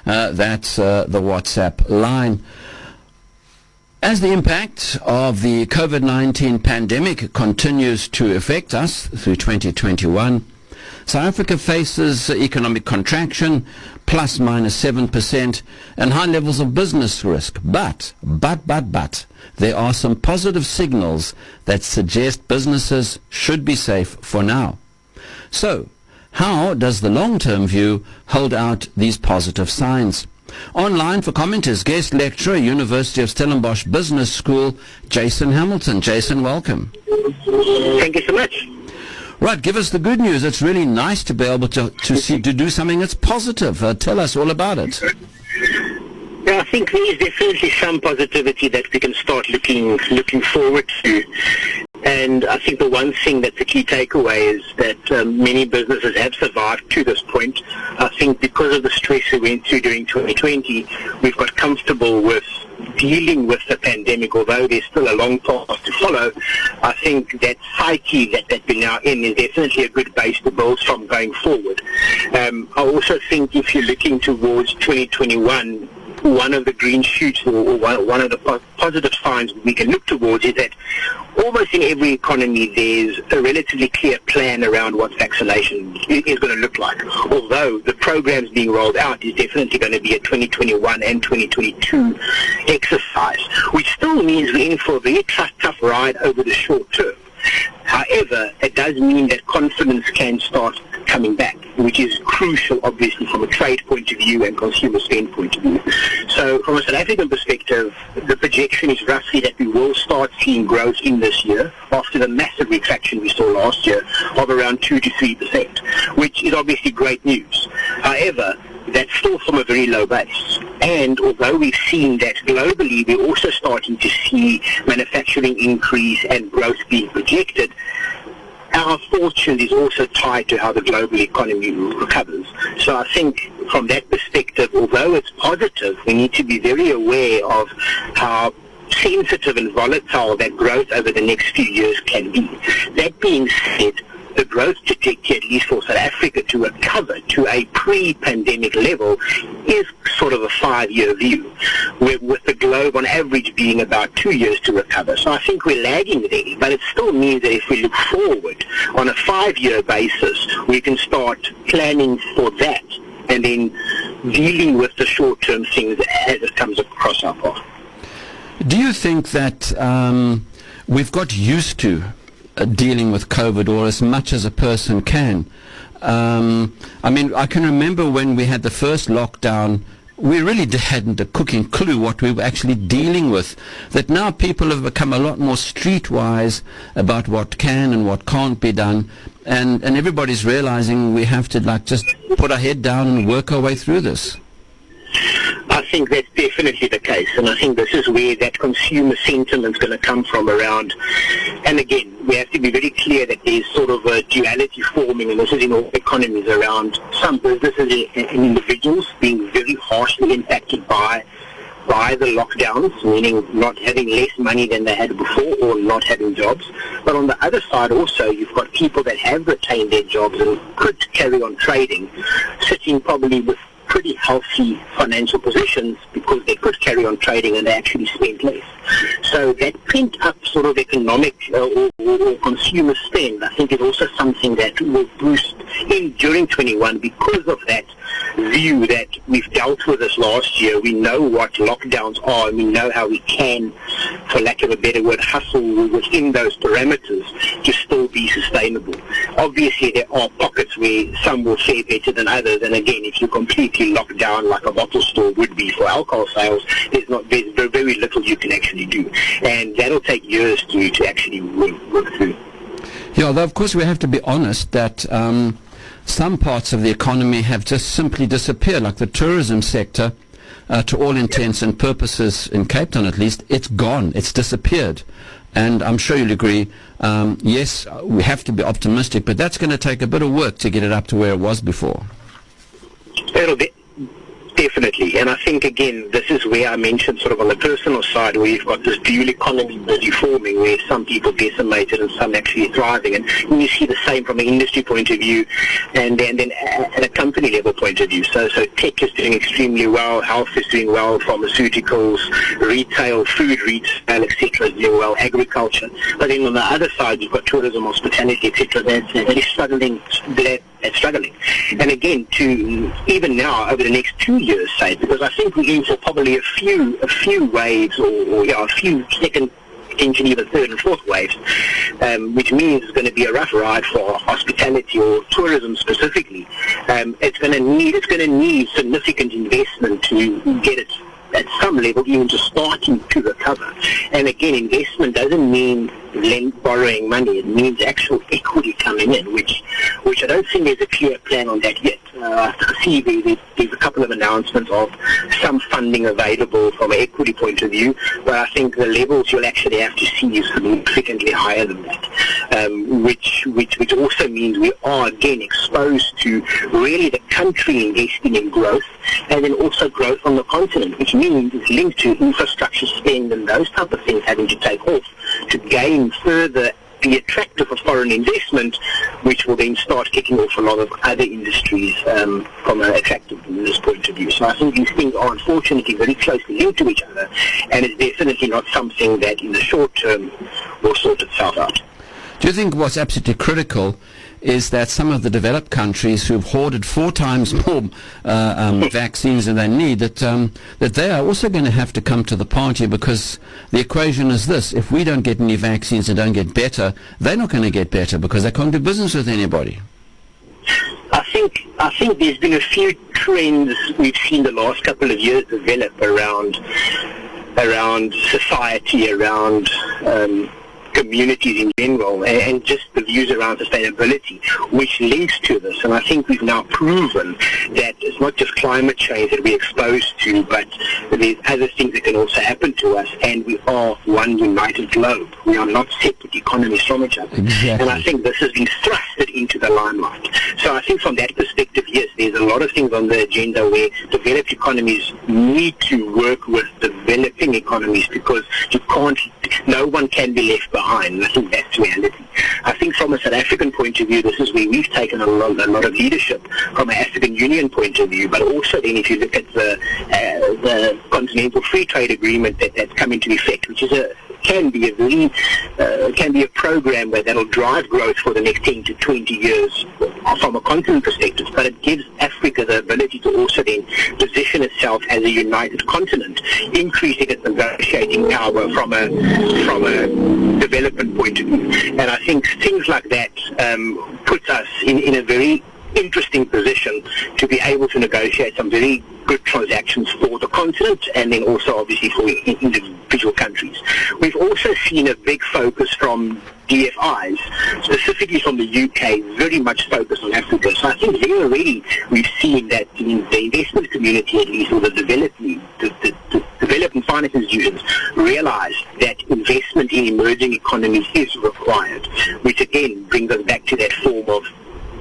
That's the WhatsApp line. As the impact of the COVID-19 pandemic continues to affect us through 2021, South Africa faces economic contraction, plus minus 7%, and high levels of business risk. But, there are some positive signals that suggest businesses should be safe for now. So, how does the long-term view hold out these positive signs? Online for comment is guest lecturer, University of Stellenbosch Business School, Jason Hamilton. Jason, welcome. Thank you so much. Right, give us the good news. It's really nice to be able to do something that's positive. Tell us all about it. Yeah, I think there is definitely some positivity that we can start looking forward to. And I think the one thing that's a key takeaway is that many businesses have survived to this point. I think because of the stress we went through during 2020, we've got comfortable with dealing with the pandemic, although there's still a long path to follow. I think that psyche that we're now in is definitely a good base to build from going forward. I also think if you're looking towards 2021, one of the green shoots or one of the positive signs we can look towards is that almost in every economy there's a relatively clear plan around what vaccination is going to look like. Although the programs being rolled out is definitely going to be a 2021 and 2022 exercise, which still means we're in for a very tough ride over the short term. However, it does mean that confidence can start coming back, which is crucial, obviously, from a trade point of view and consumer spend point of view. So from a South African perspective, the projection is roughly that we will start seeing growth in this year after the massive retraction we saw last year of around 2 to 3%, which is obviously great news. However, that's still from a very low base. And although we've seen that globally, we're also starting to see manufacturing increase and growth being projected. Our fortune is also tied to how the global economy recovers. So I think from that perspective, although it's positive, we need to be very aware of how sensitive and volatile that growth over the next few years can be. That being said, the growth trajectory, at least for South Africa, to recover to a pre-pandemic level is sort of a 5-year view, with the globe on average being about 2 years to recover. So I think we're lagging there, but it still means that if we look forward on a 5-year basis, we can start planning for that and then dealing with the short-term things as it comes across our path. Do you think that we've got used to dealing with COVID, or as much as a person can? I mean, I can remember when we had the first lockdown, we really hadn't a cooking clue what we were actually dealing with. That now people have become a lot more streetwise about what can and what can't be done, and everybody's realizing we have to just put our head down and work our way through this. I think that's definitely the case, and I think this is where that consumer sentiment is going to come from around. And again, we have to be very clear that there's sort of a duality forming, and this is in all economies, around some businesses and individuals being very harshly impacted by the lockdowns, meaning not having less money than they had before or not having jobs. But on the other side also, you've got people that have retained their jobs and could carry on trading, sitting probably with pretty healthy financial positions because they could carry on trading and they actually spent less. So that pent-up sort of economic or consumer spend, I think, is also something that will boost in during 21 because of that view that we've dealt with this last year. We know what lockdowns are, and we know how we can, for lack of a better word, hustle within those parameters to still be sustainable. Obviously, there are pockets where some will fare better than others, and again, if you completely lock down like a bottle store would be for alcohol sales, there's very little you can actually do, and that'll take years to actually work through. Yeah, although of course we have to be honest that some parts of the economy have just simply disappeared, like the tourism sector. To all intents and purposes, in Cape Town at least, it's gone, it's disappeared. And I'm sure you'll agree, yes, we have to be optimistic, but that's going to take a bit of work to get it up to where it was before. Definitely, and I think again this is where I mentioned sort of on the personal side where you've got this dual economy busy forming where some people decimated and some actually thriving, and you see the same from an industry point of view and then at a company level point of view. So tech is doing extremely well, health is doing well, pharmaceuticals, retail, food retail, etc. is doing well, agriculture. But then on the other side you've got tourism, hospitality, etc. that is struggling. That's struggling. And again, to even now over the next 2 years, say, because I think we're in for probably a few waves or a few second, potentially even third and fourth waves, which means it's going to be a rough ride for hospitality or tourism specifically. It's going to need significant investment to get it at some level even just starting to recover. And again, investment doesn't mean borrowing money. It means actual equity coming in, which I don't think there's a clear plan on that yet. I see there's a couple of announcements of some funding available from an equity point of view, but I think the levels you'll actually have to see is significantly higher than that, which also means we are again exposed to really the country investing in growth and then also growth on the continent, which means it's linked to infrastructure spend and those type of things having to take off to gain further be attractive of foreign investment, which will then start kicking off a lot of other industries from an attractiveness point of view. So I think these things are unfortunately very closely linked to each other, and it's definitely not something that in the short term will sort itself out. Do you think what's absolutely critical is that some of the developed countries who've hoarded 4 times more vaccines than they need, that they are also going to have to come to the party, because the equation is this: if we don't get any vaccines and don't get better, they're not going to get better because they can't do business with anybody. I think there's been a few trends we've seen the last couple of years develop around society, around communities in general, and just the views around sustainability, which links to this. And I think we've now proven that it's not just climate change that we're exposed to, but there's other things that can also happen to us, and we are one united globe. We are not separate economies from each other. Exactly. And I think this has been thrusted into the limelight. So I think from that perspective, yes, there's a lot of things on the agenda where developed economies need to work with developing economies, because no one can be left behind. I think that's reality. I think from a South African point of view, this is where we've taken a lot of leadership from an African Union point of view, but also then if you look at the Continental Free Trade Agreement that's come into effect, which is can be a program where that'll drive growth for the next 10 to 20 years from a continent perspective, but it gives Africa the ability to also then position itself as a united continent, increasing its negotiating power from a development point of view. And I think things like that puts us in a very interesting position to be able to negotiate some very good transactions for the continent, and then also obviously for individual countries. We've also seen a big focus from DFIs, specifically from the UK, very much focused on Africa. So I think there already we've seen that in the investment community, at least, or the development finance institutions, realize that investment in emerging economies is required, which again brings us back to that form of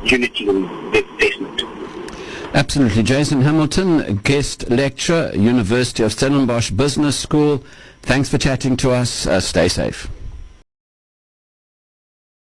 unity in investment. Absolutely. Jason Hamilton, guest lecturer, University of Stellenbosch Business School. Thanks for chatting to us. Stay safe.